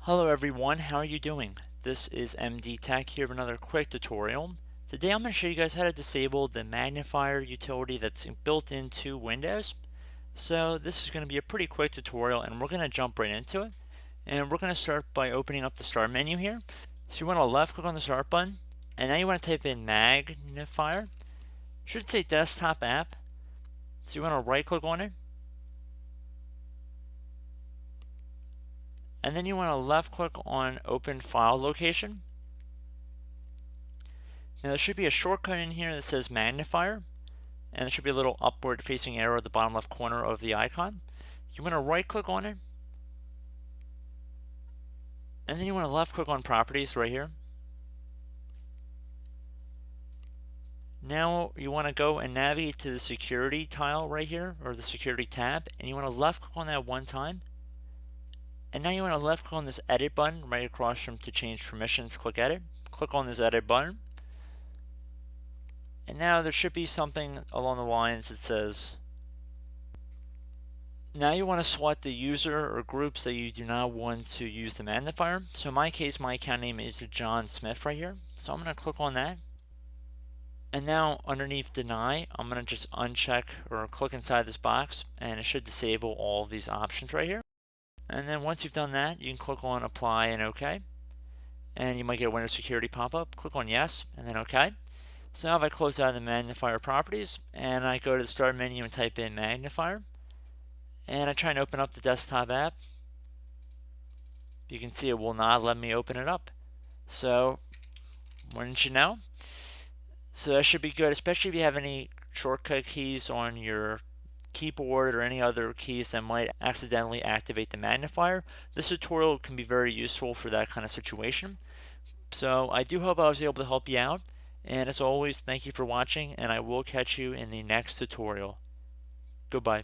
Hello everyone, how are you doing? This is MD Tech here with another quick tutorial. Today I'm going to show you guys how to disable the magnifier utility that's built into Windows. So this is going to be a pretty quick tutorial and we're going to jump right into it. And we're going to start by opening up the start menu here. So you want to left click on the start button and now you want to type in magnifier. Should say desktop app. So you want to right click on it. And then you want to left click on open file location. Now there should be a shortcut in here that says magnifier, and there should be a little upward facing arrow at the bottom left corner of the icon. You want to right click on it, and then you want to left click on properties right here. Now you want to go and navigate to the security tile right here, or the security tab, and you want to left click on that one time. And now you want to left click on this edit button right across from to change permissions, click edit. Click on this edit button. And now there should be something along the lines that says, now you want to select the user or groups that you do not want to use the magnifier. So in my case, my account name is John Smith right here. So I'm going to click on that. And now underneath deny, I'm going to just uncheck or click inside this box and it should disable all of these options right here. And then once you've done that, you can click on apply and OK. And you might get a Windows security pop-up. Click on yes and then OK. So now if I close out of the magnifier properties and I go to the start menu and type in magnifier and I try and open up the desktop app, you can see it will not let me open it up. So wouldn't you know? So that should be good, especially if you have any shortcut keys on your keyboard or any other keys that might accidentally activate the magnifier. This tutorial can be very useful for that kind of situation. So I do hope I was able to help you out. And as always, thank you for watching, and I will catch you in the next tutorial. Goodbye.